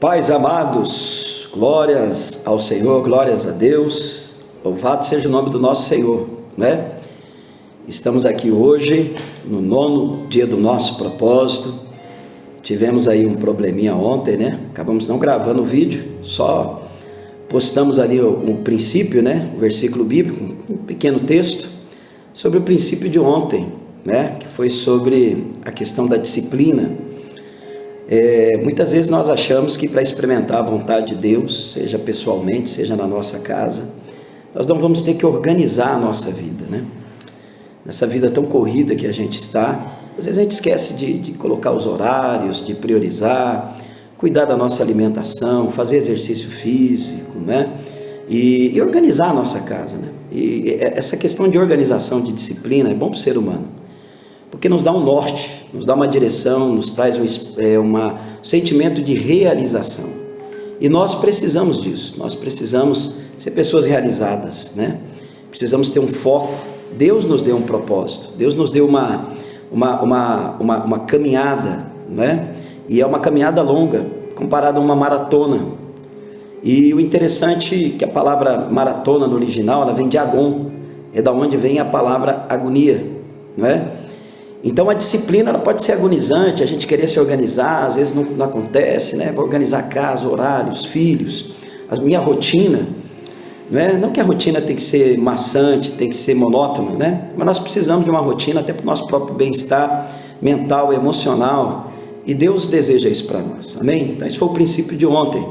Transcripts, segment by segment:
Pais amados, glórias ao Senhor, glórias a Deus, louvado seja o nome do nosso Senhor, né? Estamos aqui hoje, no 9º dia do nosso propósito. Tivemos aí um probleminha ontem, né? Acabamos não gravando o vídeo, só postamos ali o princípio, né? O versículo bíblico, um pequeno texto, sobre o princípio de ontem, né? Que foi sobre a questão da disciplina. Muitas vezes nós achamos que para experimentar a vontade de Deus, seja pessoalmente, seja na nossa casa, nós não vamos ter que organizar a nossa vida, né? Nessa vida tão corrida que a gente está, às vezes a gente esquece de colocar os horários, de priorizar, cuidar da nossa alimentação, fazer exercício físico, né? E organizar a nossa casa, né? E essa questão de organização, de disciplina é bom para o ser humano, porque nos dá um norte, nos dá uma direção, nos traz um sentimento de realização. E nós precisamos disso, nós precisamos ser pessoas realizadas, né? Precisamos ter um foco. Deus nos deu um propósito, Deus nos deu uma caminhada, né? E é uma caminhada longa, comparada a uma maratona. E o interessante é que a palavra maratona no original, ela vem de agon, é da onde vem a palavra agonia, não é? Então a disciplina ela pode ser agonizante, a gente querer se organizar, às vezes não acontece, né? Vou organizar a casa, horários, filhos, a minha rotina, não é? Não que a rotina tem que ser maçante, tem que ser monótona, né? Mas nós precisamos de uma rotina até para o nosso próprio bem-estar mental, emocional, e Deus deseja isso para nós, amém? Então esse foi o princípio de ontem.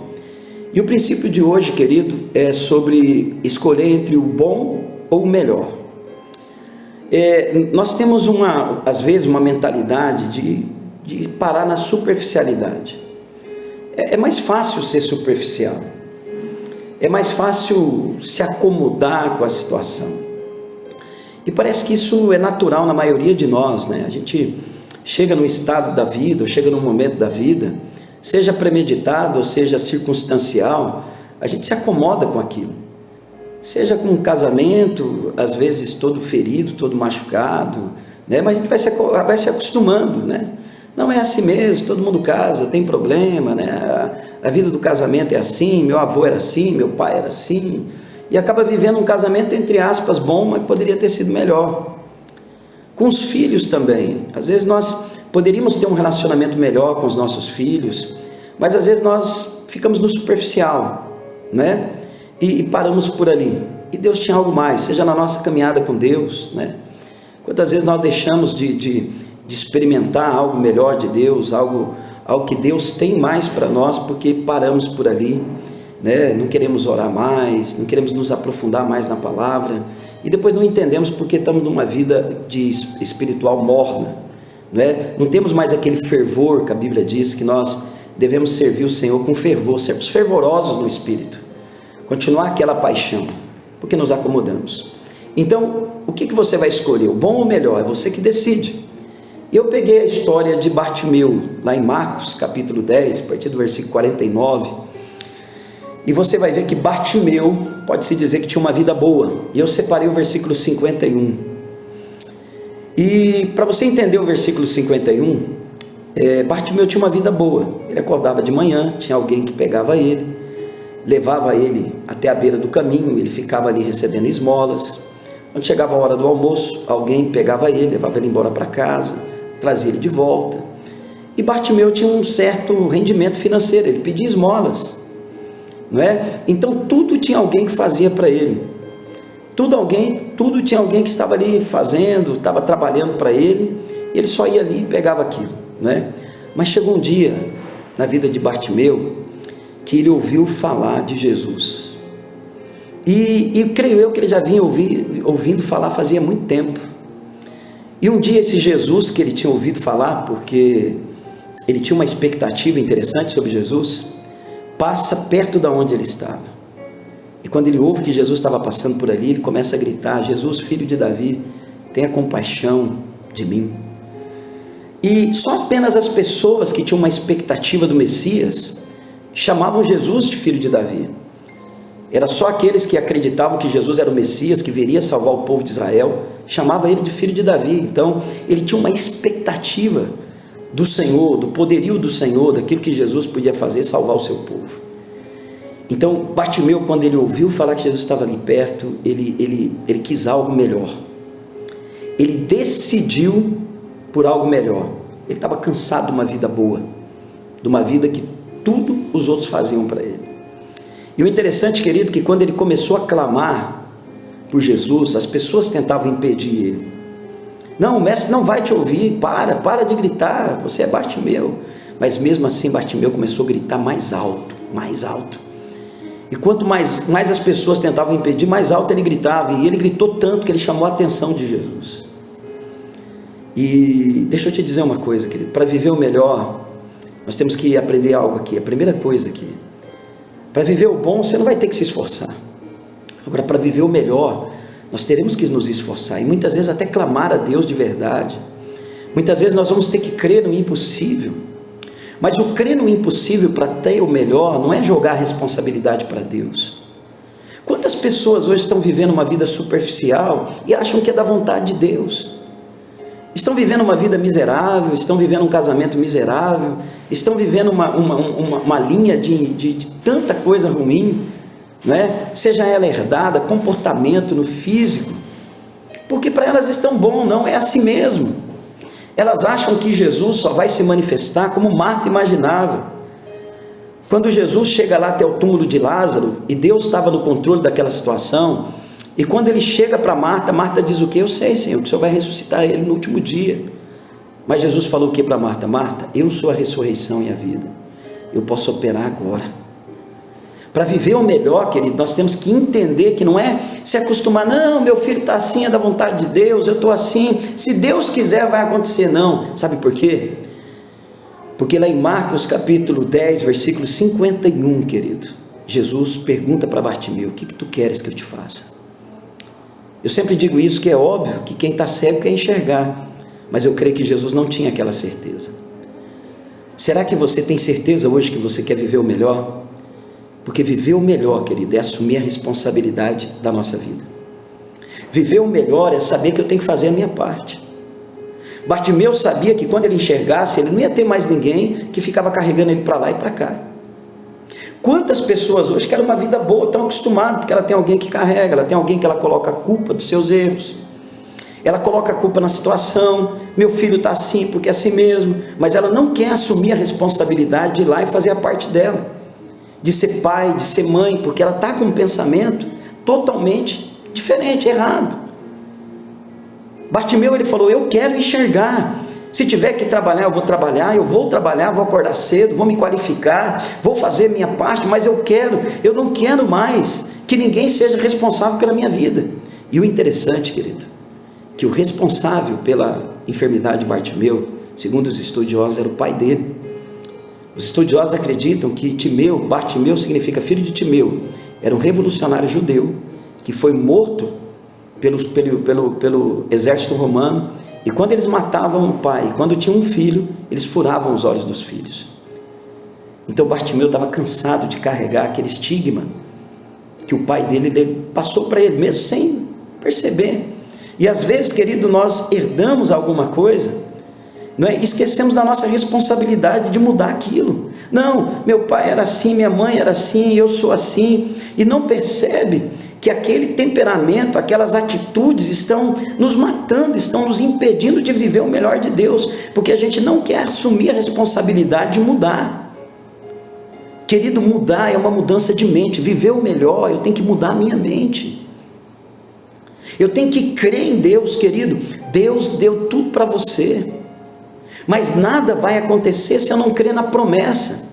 E o princípio de hoje, querido, é sobre escolher entre o bom ou o melhor. Nós temos às vezes uma mentalidade de parar na superficialidade. É mais fácil ser superficial, é mais fácil se acomodar com a situação, e parece que isso é natural na maioria de nós, né? A gente chega num estado da vida, ou chega num momento da vida, seja premeditado ou seja circunstancial, a gente se acomoda com aquilo. Seja com um casamento, às vezes todo ferido, todo machucado, né? Mas a gente vai se acostumando, né? Não é assim mesmo, todo mundo casa, tem problema, né? A vida do casamento é assim, meu avô era assim, meu pai era assim, e acaba vivendo um casamento, entre aspas, bom, mas poderia ter sido melhor. Com os filhos também, às vezes nós poderíamos ter um relacionamento melhor com os nossos filhos, mas às vezes nós ficamos no superficial, né? E paramos por ali, e Deus tinha algo mais, seja na nossa caminhada com Deus, né? Quantas vezes nós deixamos de experimentar algo melhor de Deus, algo que Deus tem mais para nós, porque paramos por ali, né? Não queremos orar mais, não queremos nos aprofundar mais na palavra, e depois não entendemos porque estamos numa vida espiritual morna, né? Não temos mais aquele fervor que a Bíblia diz que nós devemos servir o Senhor com fervor, sermos fervorosos no Espírito, continuar aquela paixão, porque nos acomodamos. Então, o que você vai escolher? O bom ou o melhor? É você que decide. Eu peguei a história de Bartimeu, lá em Marcos, capítulo 10, a partir do versículo 49, e você vai ver que Bartimeu, pode-se dizer que tinha uma vida boa, e eu separei o versículo 51. E para você entender o versículo 51, Bartimeu tinha uma vida boa, ele acordava de manhã, tinha alguém que pegava ele, levava ele até a beira do caminho, ele ficava ali recebendo esmolas. Quando chegava a hora do almoço, alguém pegava ele, levava ele embora para casa, trazia ele de volta. E Bartimeu tinha um certo rendimento financeiro, ele pedia esmolas, não é? Então tudo tinha alguém que fazia para ele, tudo tinha alguém que estava ali fazendo, estava trabalhando para ele, ele só ia ali e pegava aquilo, não é? Mas chegou um dia na vida de Bartimeu que ele ouviu falar de Jesus, e creio eu que ele já vinha ouvindo falar fazia muito tempo. E um dia esse Jesus que ele tinha ouvido falar, porque ele tinha uma expectativa interessante sobre Jesus, passa perto da onde ele estava, e quando ele ouve que Jesus estava passando por ali, ele começa a gritar: Jesus, filho de Davi, tenha compaixão de mim. E só apenas as pessoas que tinham uma expectativa do Messias chamavam Jesus de filho de Davi. Era só aqueles que acreditavam que Jesus era o Messias, que viria salvar o povo de Israel, chamava ele de filho de Davi. Então ele tinha uma expectativa do Senhor, do poderio do Senhor, daquilo que Jesus podia fazer, salvar o seu povo. Então, Bartimeu, quando ele ouviu falar que Jesus estava ali perto, ele quis algo melhor. Ele decidiu por algo melhor. Ele estava cansado de uma vida boa, de uma vida que tudo os outros faziam para ele. E o interessante, querido, que quando ele começou a clamar por Jesus, as pessoas tentavam impedir ele. Não, o mestre não vai te ouvir, para de gritar, você é Bartimeu. Mas mesmo assim, Bartimeu começou a gritar mais alto, mais alto. E quanto mais as pessoas tentavam impedir, mais alto ele gritava. E ele gritou tanto que ele chamou a atenção de Jesus. E deixa eu te dizer uma coisa, querido, para viver o melhor, nós temos que aprender algo aqui. A primeira coisa aqui, para viver o bom, você não vai ter que se esforçar. Agora, para viver o melhor, nós teremos que nos esforçar, e muitas vezes até clamar a Deus de verdade. Muitas vezes nós vamos ter que crer no impossível, mas o crer no impossível para ter o melhor, não é jogar a responsabilidade para Deus. Quantas pessoas hoje estão vivendo uma vida superficial e acham que é da vontade de Deus? Estão vivendo uma vida miserável, estão vivendo um casamento miserável, estão vivendo uma linha de tanta coisa ruim, não é? Seja ela herdada, comportamento no físico, porque para elas estão bom, não é assim mesmo. Elas acham que Jesus só vai se manifestar como Marta imaginava. Quando Jesus chega lá até o túmulo de Lázaro, e Deus estava no controle daquela situação, e quando ele chega para Marta, Marta diz o que? Eu sei, Senhor, que o Senhor vai ressuscitar ele no último dia. Mas Jesus falou o que para Marta? Marta, eu sou a ressurreição e a vida, eu posso operar agora. Para viver o melhor, querido, nós temos que entender que não é se acostumar, não, meu filho está assim, é da vontade de Deus, eu estou assim, se Deus quiser vai acontecer, não. Sabe por quê? Porque lá em Marcos capítulo 10, versículo 51, querido, Jesus pergunta para Bartimeu, o que tu queres que eu te faça? Eu sempre digo isso, que é óbvio que quem está cego quer enxergar, mas eu creio que Jesus não tinha aquela certeza. Será que você tem certeza hoje que você quer viver o melhor? Porque viver o melhor, querido, é assumir a responsabilidade da nossa vida. Viver o melhor é saber que eu tenho que fazer a minha parte. Bartimeu sabia que quando ele enxergasse, ele não ia ter mais ninguém que ficava carregando ele para lá e para cá. Quantas pessoas hoje querem uma vida boa, estão acostumadas, porque ela tem alguém que carrega, ela tem alguém que ela coloca a culpa dos seus erros. Ela coloca a culpa na situação, meu filho está assim porque é assim mesmo, mas ela não quer assumir a responsabilidade de ir lá e fazer a parte dela. De ser pai, de ser mãe, porque ela está com um pensamento totalmente diferente, errado. Bartimeu, ele falou, eu quero enxergar, se tiver que trabalhar, eu vou trabalhar, vou acordar cedo, vou me qualificar, vou fazer minha parte, mas eu não quero mais que ninguém seja responsável pela minha vida. E o interessante, querido, que o responsável pela enfermidade de Bartimeu, segundo os estudiosos, era o pai dele. Os estudiosos acreditam que Bartimeu significa filho de Timeu, era um revolucionário judeu que foi morto pelo exército romano, e quando eles matavam o pai, quando tinha um filho, eles furavam os olhos dos filhos. Então Bartimeu estava cansado de carregar aquele estigma que o pai dele passou para ele mesmo sem perceber. E às vezes, querido, nós herdamos alguma coisa, não é? Esquecemos da nossa responsabilidade de mudar aquilo. Não, meu pai era assim, minha mãe era assim, eu sou assim, e não percebe que aquele temperamento, aquelas atitudes estão nos matando, estão nos impedindo de viver o melhor de Deus, porque a gente não quer assumir a responsabilidade de mudar. Querido, mudar é uma mudança de mente. Viver o melhor, eu tenho que mudar a minha mente, eu tenho que crer em Deus, querido. Deus deu tudo para você, mas nada vai acontecer se eu não crer na promessa.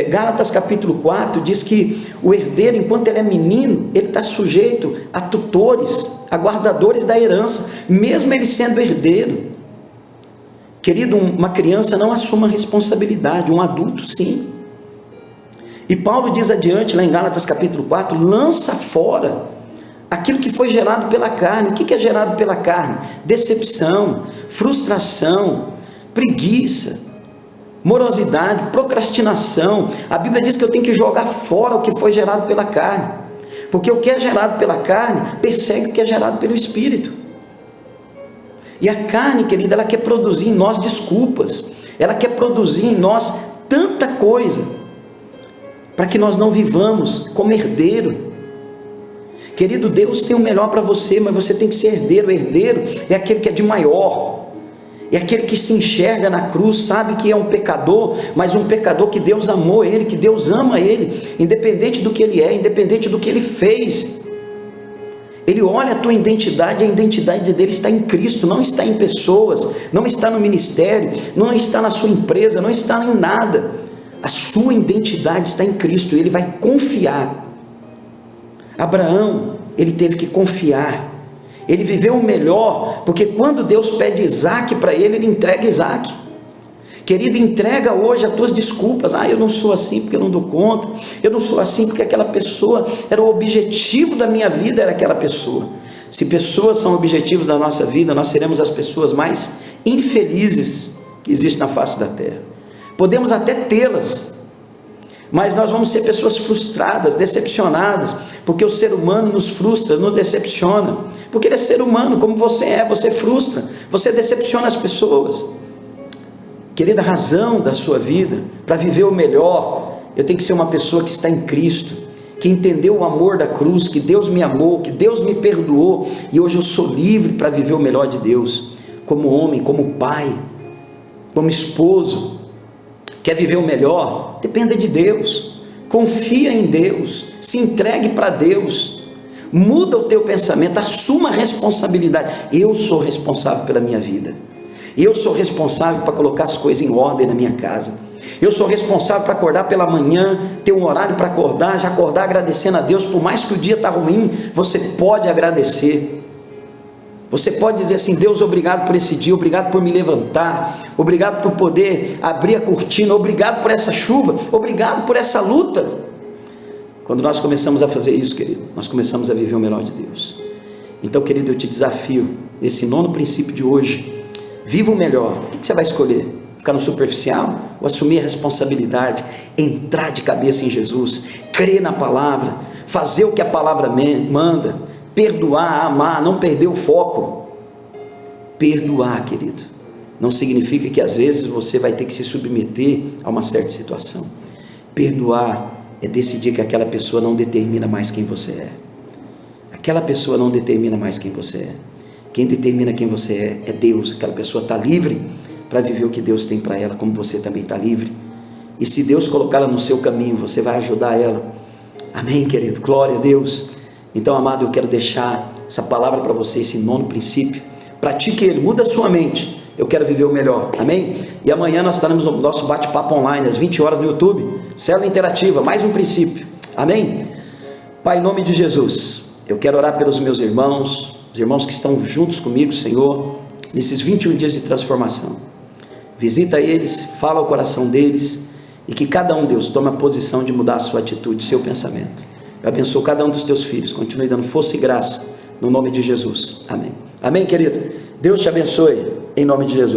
Gálatas capítulo 4 diz que o herdeiro, enquanto ele é menino, ele está sujeito a tutores, a guardadores da herança, mesmo ele sendo herdeiro. Querido, uma criança não assume a responsabilidade, um adulto sim. E Paulo diz adiante lá em Gálatas capítulo 4, lança fora aquilo que foi gerado pela carne. O que é gerado pela carne? Decepção, frustração, preguiça, morosidade, procrastinação. A Bíblia diz que eu tenho que jogar fora o que foi gerado pela carne, porque o que é gerado pela carne persegue o que é gerado pelo Espírito. E a carne, querida, ela quer produzir em nós desculpas, ela quer produzir em nós tanta coisa, para que nós não vivamos como herdeiro. Querido, Deus tem o melhor para você, mas você tem que ser herdeiro. O herdeiro é aquele que é de maior, é aquele que se enxerga na cruz, sabe que é um pecador, mas um pecador que Deus amou ele, que Deus ama ele, independente do que ele é, independente do que ele fez. Ele olha a tua identidade, a identidade dele está em Cristo, não está em pessoas, não está no ministério, não está na sua empresa, não está em nada. A sua identidade está em Cristo, e ele vai confiar. Abraão, ele teve que confiar, ele viveu o melhor, porque quando Deus pede Isaac para ele, ele entrega Isaac. Querido, entrega hoje as tuas desculpas. Eu não sou assim porque eu não dou conta, eu não sou assim porque aquela pessoa era o objetivo da minha vida, era aquela pessoa. Se pessoas são objetivos da nossa vida, nós seremos as pessoas mais infelizes que existem na face da terra. Podemos até tê-las, mas nós vamos ser pessoas frustradas, decepcionadas, porque o ser humano nos frustra, nos decepciona, porque ele é ser humano, como você é, você frustra, você decepciona as pessoas. Querida, a razão da sua vida, para viver o melhor, eu tenho que ser uma pessoa que está em Cristo, que entendeu o amor da cruz, que Deus me amou, que Deus me perdoou, e hoje eu sou livre para viver o melhor de Deus, como homem, como pai, como esposo. Quer viver o melhor? Dependa de Deus, confia em Deus, se entregue para Deus, muda o teu pensamento, assuma a responsabilidade. Eu sou responsável pela minha vida, eu sou responsável para colocar as coisas em ordem na minha casa, eu sou responsável para acordar pela manhã, ter um horário para acordar, já acordar agradecendo a Deus. Por mais que o dia está ruim, você pode agradecer. Você pode dizer assim: Deus, obrigado por esse dia, obrigado por me levantar, obrigado por poder abrir a cortina, obrigado por essa chuva, obrigado por essa luta. Quando nós começamos a fazer isso, querido, nós começamos a viver o melhor de Deus. Então, querido, eu te desafio, nesse 9º princípio de hoje, viva o melhor. O que você vai escolher? Ficar no superficial ou assumir a responsabilidade, entrar de cabeça em Jesus, crer na palavra, fazer o que a palavra manda, perdoar, amar, não perder o foco. Perdoar, querido, não significa que às vezes você vai ter que se submeter a uma certa situação. Perdoar é decidir que aquela pessoa não determina mais quem você é. Aquela pessoa não determina mais quem você é. Quem determina quem você é Deus. Aquela pessoa está livre para viver o que Deus tem para ela, como você também está livre. E se Deus colocá-la no seu caminho, você vai ajudar ela. Amém, querido? Glória a Deus. Então, amado, eu quero deixar essa palavra para você, esse 9º princípio. Pratique ele, muda a sua mente. Eu quero viver o melhor, amém? E amanhã nós estaremos no nosso bate-papo online, às 20 horas no YouTube, célula interativa, mais um princípio, amém? Pai, em nome de Jesus, eu quero orar pelos meus irmãos, os irmãos que estão juntos comigo, Senhor, nesses 21 dias de transformação. Visita eles, fala ao coração deles, e que cada um, Deus, tome a posição de mudar a sua atitude, seu pensamento. Eu abençoo cada um dos teus filhos, continue dando força e graça, no nome de Jesus, amém. Amém, querido? Deus te abençoe, em nome de Jesus.